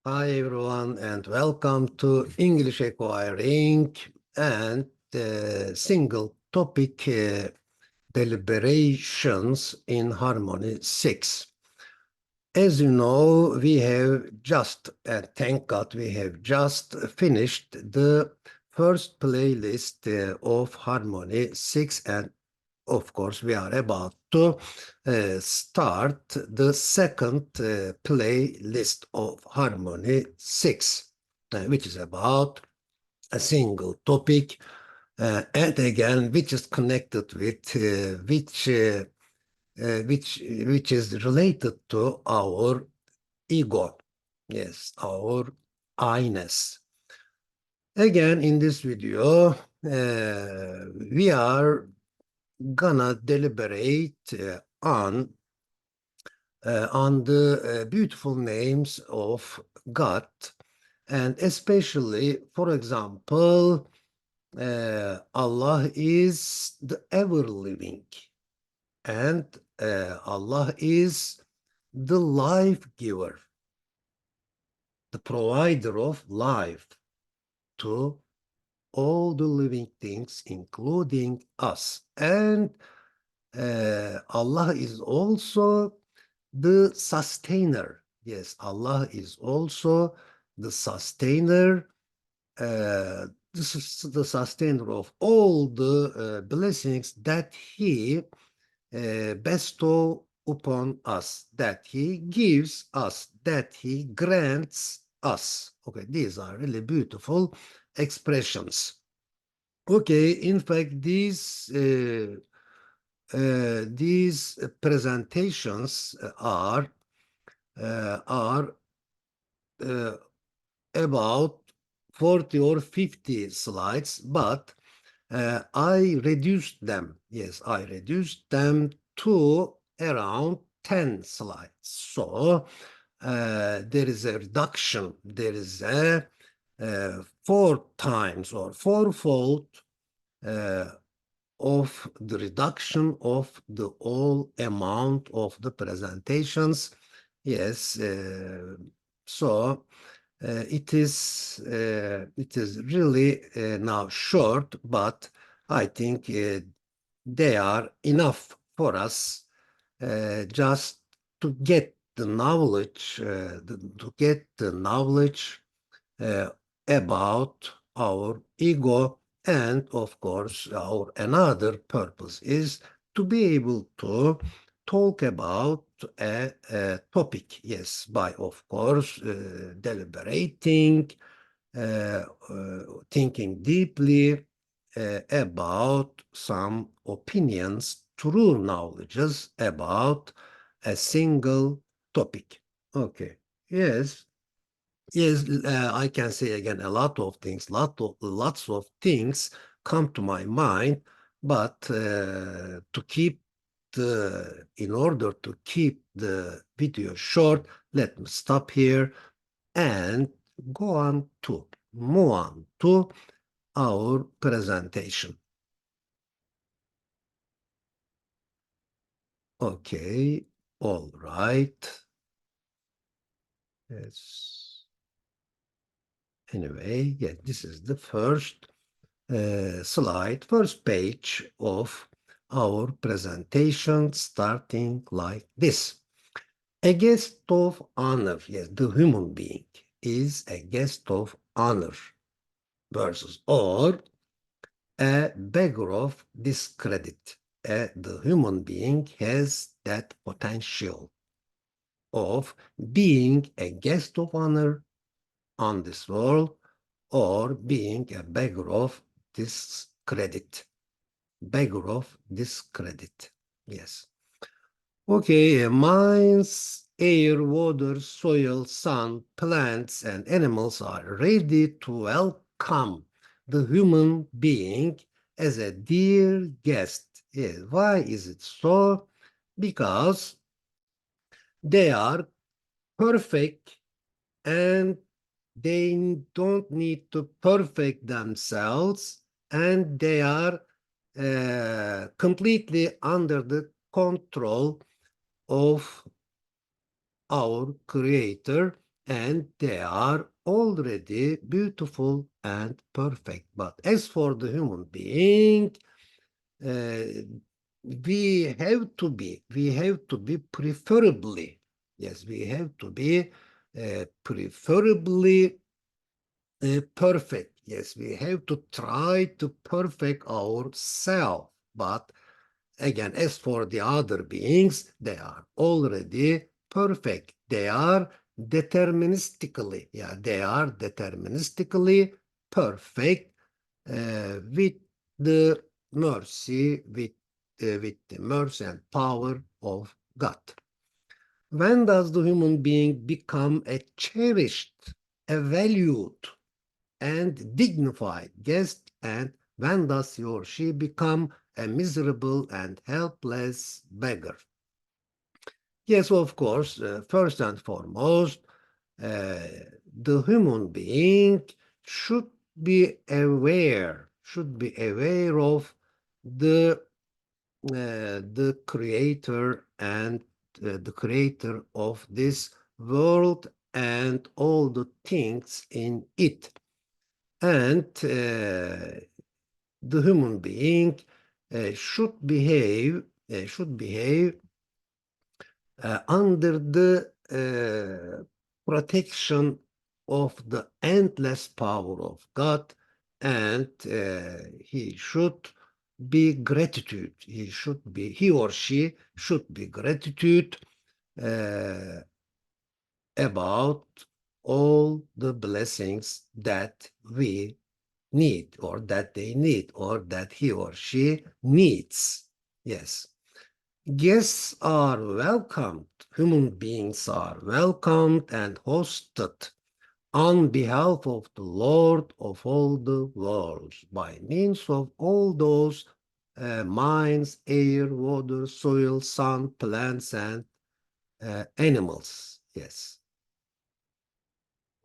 Hi everyone and welcome to English Acquiring and Single Topic Deliberations in Harmony 6. As you know, we have just, and thank God, we have just finished the first playlist of Harmony 6, and of course, we are about to start the second playlist of Harmony 6, which is about a single topic, and again, which is connected with which is related to our ego. Yes, our I-ness. Again, in this video, we are gonna deliberate on the beautiful names of God, and especially, for example, Allah is the ever-living, and Allah is the life giver, the provider of life to all the living things, including us. And Allah is also the sustainer. Yes, Allah is also the sustainer, this is the sustainer of all the blessings that He bestow upon us, that He gives us, that He grants us. Okay, these are really beautiful expressions. Okay, in fact, these presentations are about 40 or 50 slides, but I reduced them. Yes, I reduced them to around 10 slides. So there is a reduction. There is a 4 times or fourfold of the reduction of the whole amount of the presentations. Yes, so it is really now short, but I think they are enough for us just to get the knowledge, about our ego, and of course our another purpose is to be able to talk about a topic, yes, by of course deliberating, thinking deeply about some opinions, true knowledges about a single topic. Okay, yes. Yes, I can say again a lot of things, lots of things come to my mind, but in order to keep the video short, let me stop here and move on to our presentation. Okay, all right. Yes. Anyway, yeah, this is the first slide, first page of our presentation, starting like this. A guest of honor, yes, the human being is a guest of honor versus or a beggar of discredit. The human being has that potential of being a guest of honor on this world or being a beggar of discredit. Beggar of discredit. Yes. Okay, mines, air, water, soil, sun, plants, and animals are ready to welcome the human being as a dear guest. Yes. Why is it so? Because they are perfect and they don't need to perfect themselves, and they are completely under the control of our Creator, and they are already beautiful and perfect. But as for the human being, uh, we have to be preferably, yes, we have to be preferably perfect. Yes, we have to try to perfect ourselves. But again, as for the other beings, they are already perfect. They are deterministically, yeah, they are deterministically perfect with the with the mercy and power of God. When does the human being become a cherished, a valued, and dignified guest, and when does he or she become a miserable and helpless beggar? Yes, of course, first and foremost, uh, the human being should should be aware of the creator and the creator of this world and all the things in it. And the human being should behave under the protection of the endless power of God, and he should be gratitude. He or she should be gratitude uh, about all the blessings that we need, or that they need, or that he or she needs. Yes. Guests are welcomed, human beings are welcomed and hosted on behalf of the Lord of all the worlds by means of all those mines, air, water, soil, sun, plants, and animals. Yes.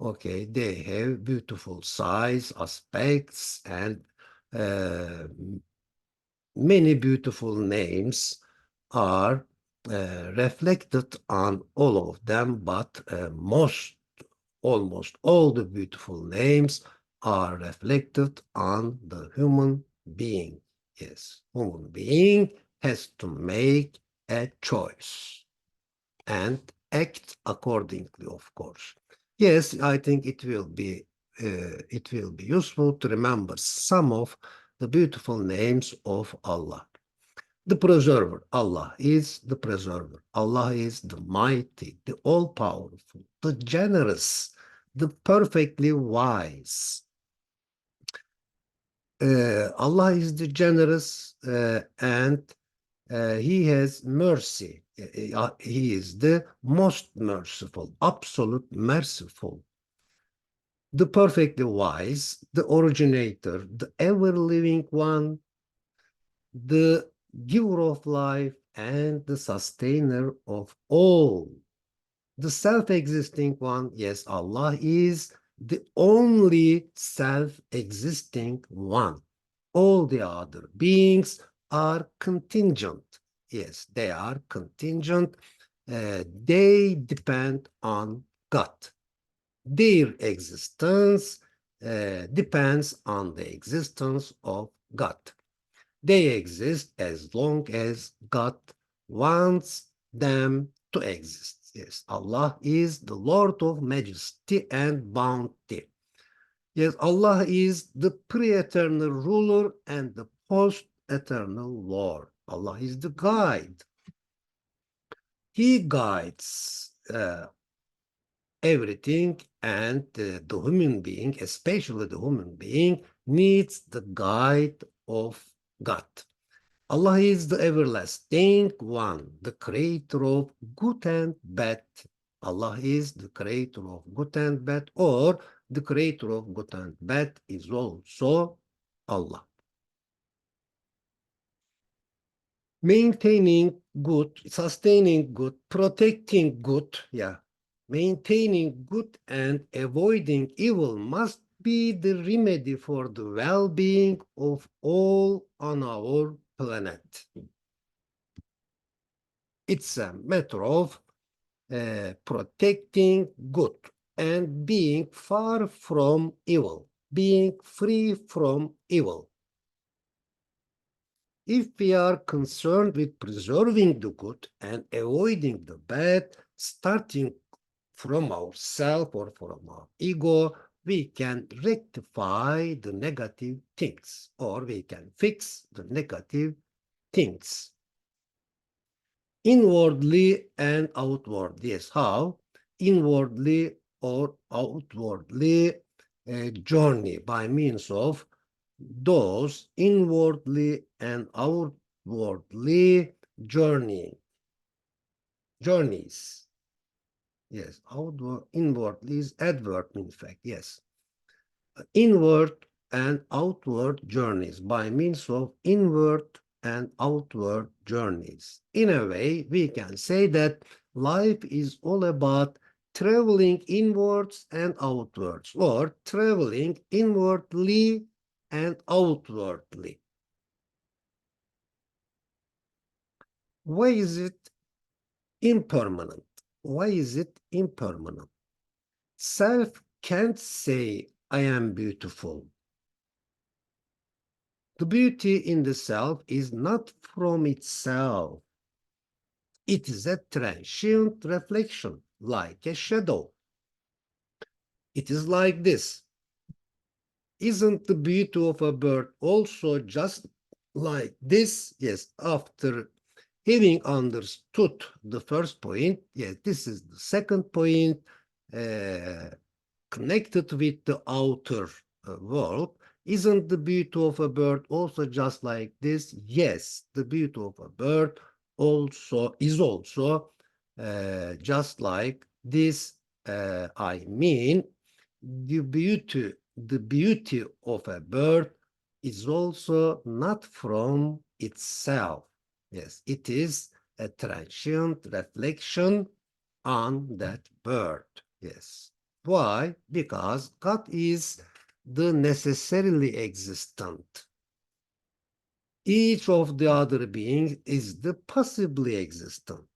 Okay, they have beautiful size, aspects, and uh, many beautiful names are reflected on all of them, but almost all the beautiful names are reflected on the human being. Yes, human being has to make a choice and act accordingly, of course. Yes, I think it will be useful to remember some of the beautiful names of Allah. The preserver, Allah is the preserver. Allah is the mighty, the all-powerful, the generous, the perfectly wise. Allah is the generous and he has mercy. He is the most merciful, absolute merciful, the perfectly wise, the originator, the ever-living one, the giver of life, and the sustainer of all. The self-existing one, yes, Allah is the only self-existing one. All the other beings are contingent. Yes, they are contingent. They depend on God. Their existence depends on the existence of God. They exist as long as God wants them to exist. Yes, Allah is the Lord of majesty and bounty. Yes, Allah is the pre-eternal ruler and the post-eternal Lord. Allah is the guide. He guides everything, and the human being, especially the human being, needs the guide of God. Allah is the everlasting one, the creator of good and bad. Allah is the creator of good and bad, or the creator of good and bad is also Allah. Maintaining good, sustaining good, protecting good, yeah. Maintaining good and avoiding evil must be the remedy for the well-being of all on our planet. It's a matter of protecting good. and being far from evil, being free from evil. If we are concerned with preserving the good and avoiding the bad, starting from ourselves or from our ego, we can rectify the negative things, or we can fix the negative things. Inwardly and outwardly. Yes, how? Inwardly or outwardly journey by means of those inwardly and outwardly journeying. Journeys. Yes, outward, inwardly is adverb in fact, yes. Inward and outward journeys by means of inward and outward journeys. In a way, we can say that life is all about traveling inwards and outwards, or traveling inwardly and outwardly. Why is it impermanent? Why is it impermanent? Self can't say, I am beautiful. The beauty in the self is not from itself. It is a transient reflection, like a shadow. It is like this. Isn't the beauty of a bird also just like this? Yes, after having understood the first point, yes, this is the second point, connected with the outer world. Isn't the beauty of a bird also just like this? Yes, the beauty of a bird is also just like this. I mean, the beauty of a bird is also not from itself. Yes, it is a transient reflection on that bird. Yes. Why? Because God is the necessarily existent. Each of the other beings is the possibly existent.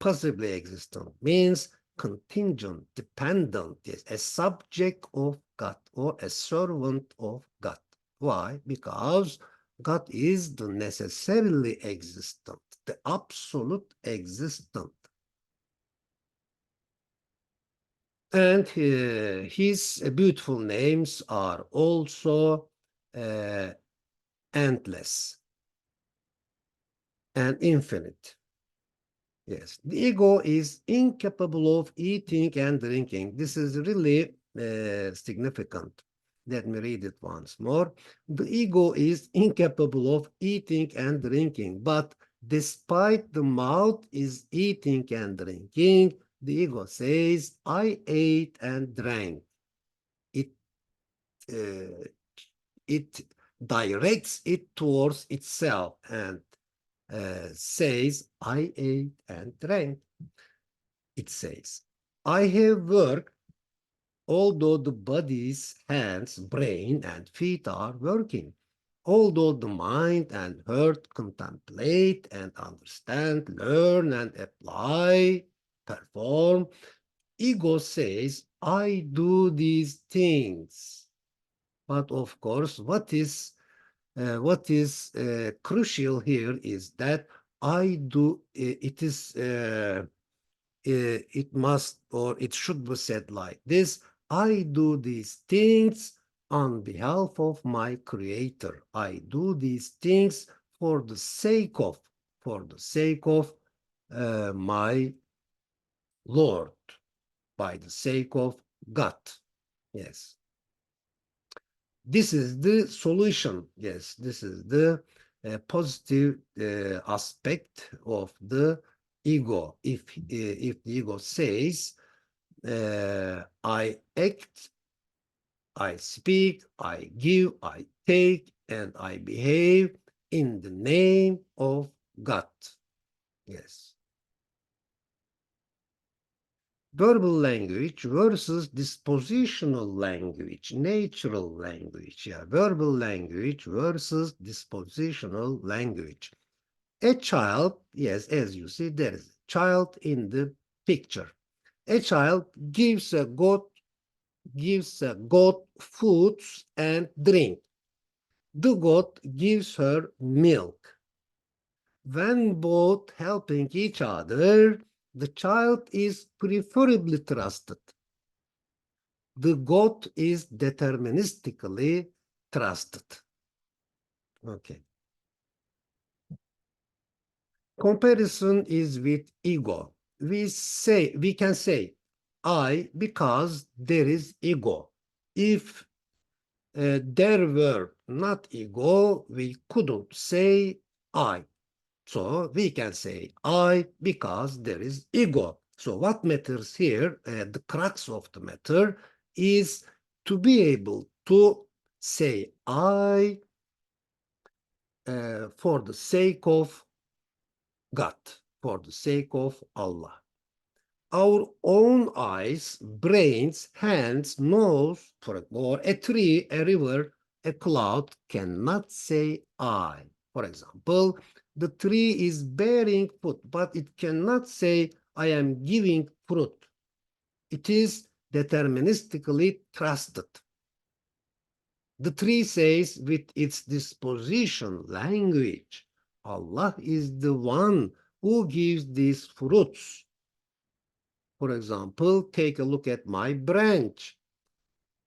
Possibly existent means contingent, dependent, yes, a subject of God or a servant of God. Why? Because God is the necessarily existent, the absolute existent. And his beautiful names are also endless and infinite. Yes, the ego is incapable of eating and drinking. This is really significant. Let me read it once more. The ego is incapable of eating and drinking, but despite the mouth is eating and drinking, the ego says, I ate and drank. It, uh, it directs it towards itself and says, I ate and drank. It says, I have worked, although the body's hands, brain, and feet are working. Although the mind and heart contemplate and understand, learn and apply, perform, ego says, I do these things. But of course, what is crucial here is that I do, it must or it should be said like this, I do these things on behalf of my creator. I do these things for the sake of, my Lord, by the sake of God. Yes. This is the solution. Yes, this is the positive aspect of the ego. If the ego says, I act, I speak, I give, I take, and I behave in the name of God. Yes. Verbal language versus dispositional language, natural language. Yeah, verbal language versus dispositional language. A child, yes, as you see, there is a child in the picture. A child gives a goat food and drink. The goat gives her milk. When both helping each other, the child is preferably trusted. The goat is deterministically trusted. Okay. Comparison is with ego. We can say I because there is ego. If there were not ego, we couldn't say I. So we can say I because there is ego. So what matters here, the crux of the matter, is to be able to say I for the sake of God, for the sake of Allah. Our own eyes, brains, hands, nose, or a tree, a river, a cloud cannot say I. For example, the tree is bearing fruit, but it cannot say I am giving fruit. It is deterministically trusted. The tree says with its disposition language, Allah is the one who gives these fruits. For example, take a look at my branch.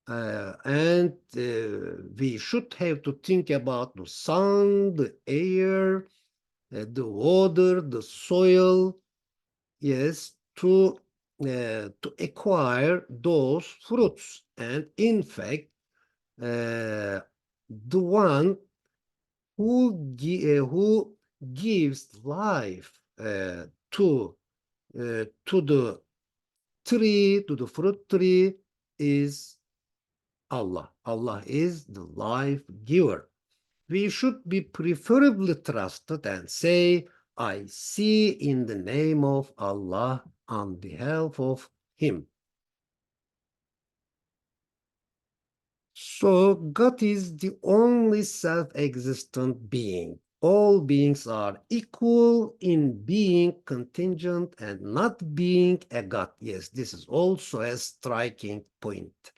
And we should have to think about the sun, the air, the water, the soil, yes, to acquire those fruits. And in fact, the one who gives life to the tree, to the fruit tree, is Allah. Allah is the life giver. We should be preferably trusted and say, I see in the name of Allah on behalf of Him. So God is the only self-existent being. All beings are equal in being contingent and not being a God. Yes, this is also a striking point.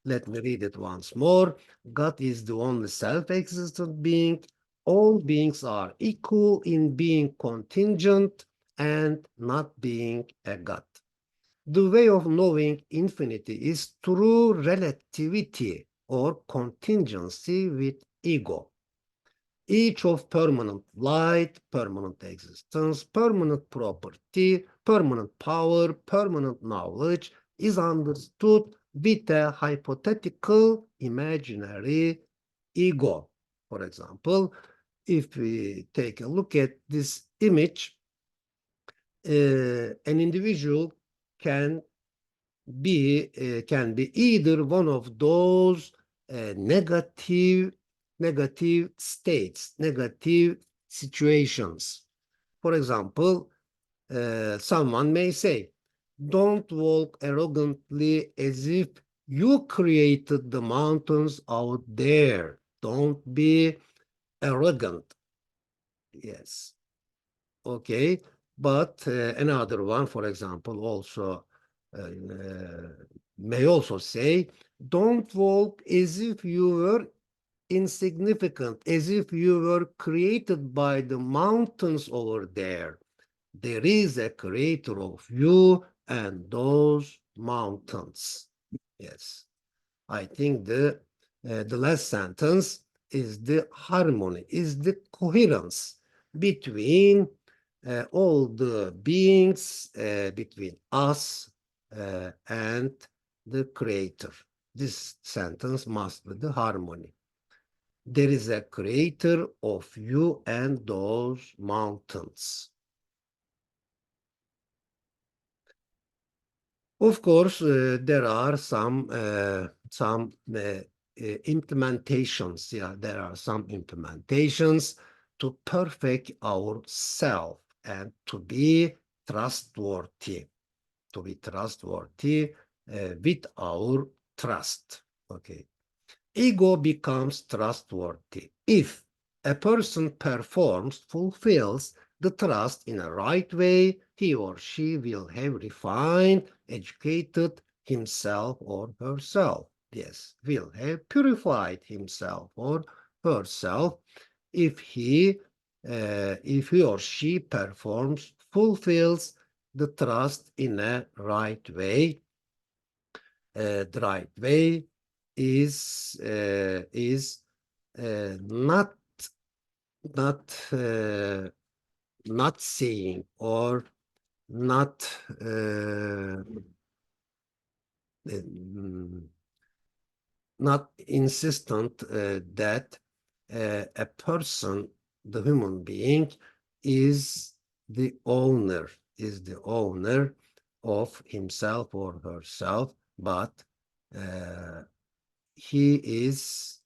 Let me read it once more. God is the only self-existent being. All beings are equal in being contingent and not being a God. The way of knowing infinity is through relativity or contingency with ego. Each of permanent light, permanent existence, permanent property, permanent power, permanent knowledge is understood with a hypothetical imaginary ego. For example, if we take a look at this image, an individual can be either one of those negative states, negative situations. For example, someone may say, don't walk arrogantly as if you created the mountains out there. Don't be arrogant. Yes. Okay. But another one, for example, also uh, may also say, don't walk as if you were insignificant, as if you were created by the mountains over there. There is a creator of you and those mountains. Yes. I think the last sentence is the harmony, is the coherence between all the beings, between us and the creator. This sentence must be the harmony. There is a creator of you and those mountains. Of course, there are some implementations. Yeah, there are some implementations to perfect ourself and to be trustworthy, with our trust. Okay. Ego becomes trustworthy if a person fulfills the trust in a right way, he or she will have refined, educated himself or herself. Yes, will have purified himself or herself if he or she performs, fulfills the trust in a right way. The right way is not not not saying or not mm, not insistent that a person, the human being, is the owner of himself or herself, but uh, he is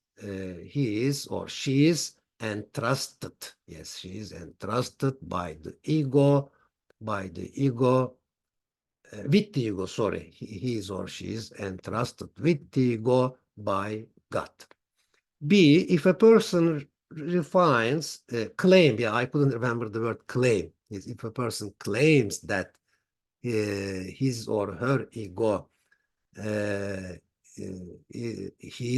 or she is entrusted. Yes, she is entrusted by the ego, with the ego, sorry, he is or she is entrusted with the ego by God. B, if a person refines, claim, yeah, I couldn't remember the word claim. If a person claims that his or her ego, he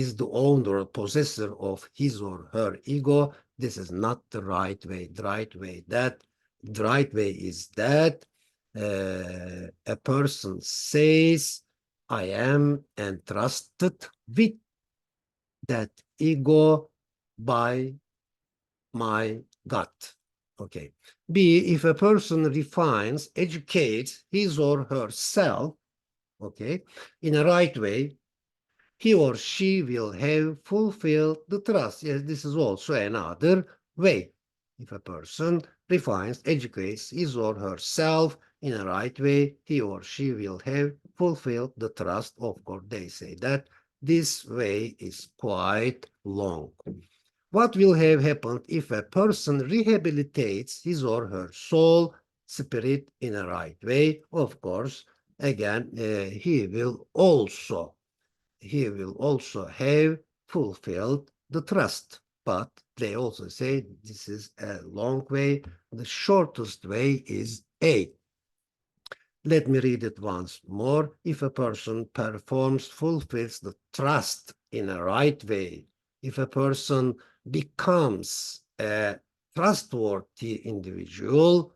is the owner or possessor of his or her ego, this is not the right way. The right way is that a person says, I am entrusted with that ego by my God. Okay. B, if a person refines, educates his or herself, okay, in a right way, he or she will have fulfilled the trust. Yes, this is also another way. If a person refines, educates his or herself in a right way, he or she will have fulfilled the trust. Of course, they say that this way is quite long. What will have happened if a person rehabilitates his or her soul, spirit in a right way? Of course, again, he will also have fulfilled the trust. But they also say this is a long way. The shortest way is A. Let me read it once more. If a person performs, fulfills the trust in a right way, if a person becomes a trustworthy individual,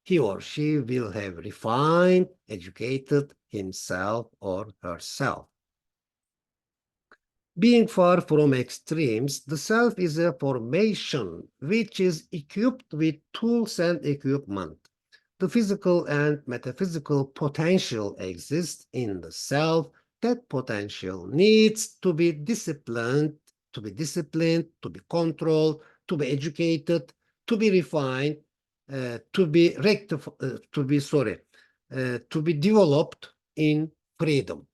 he or she will have refined, educated himself or herself. Being far from extremes, the self is a formation which is equipped with tools and equipment. The physical and metaphysical potential exists in the self. That potential needs to be disciplined, to be controlled, to be educated, to be refined, to be developed in freedom.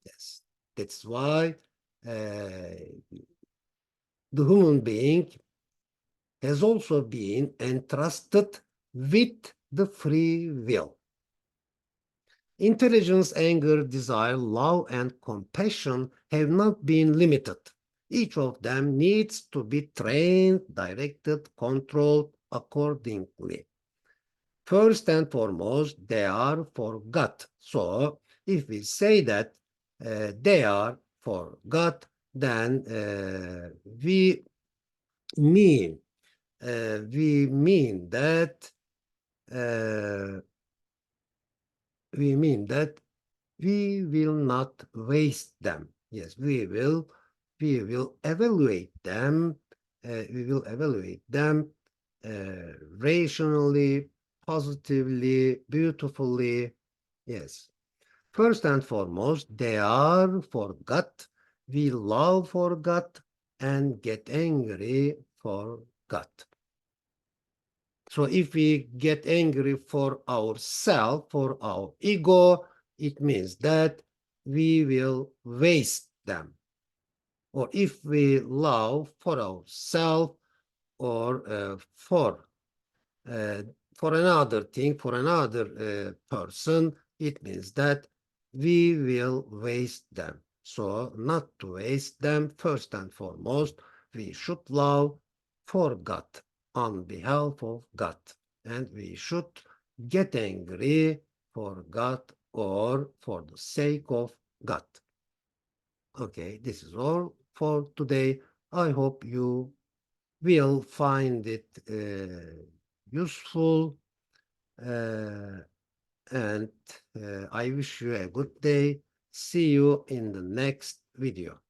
Yes, that's why the human being has also been entrusted with the free will. Intelligence, anger, desire, love, and compassion have not been limited. Each of them needs to be trained, directed, controlled accordingly. First and foremost, they are for God. So, if we say that they are for God, then mean we mean that uh, we mean that we will not waste them. Yes, we will evaluate them. Rationally, positively, beautifully. Yes. First and foremost, they are for God. We love for God and get angry for God. So if we get angry for ourselves, for our ego, it means that we will waste them. Or if we love for ourselves or for another thing, for another person, it means that we will waste them. So not to waste them, first and foremost, we should love for God, on behalf of God. and we should get angry for God or for the sake of God. Okay, this is all for today. I hope you will find it useful, uh, and I wish you a good day. See you in the next video.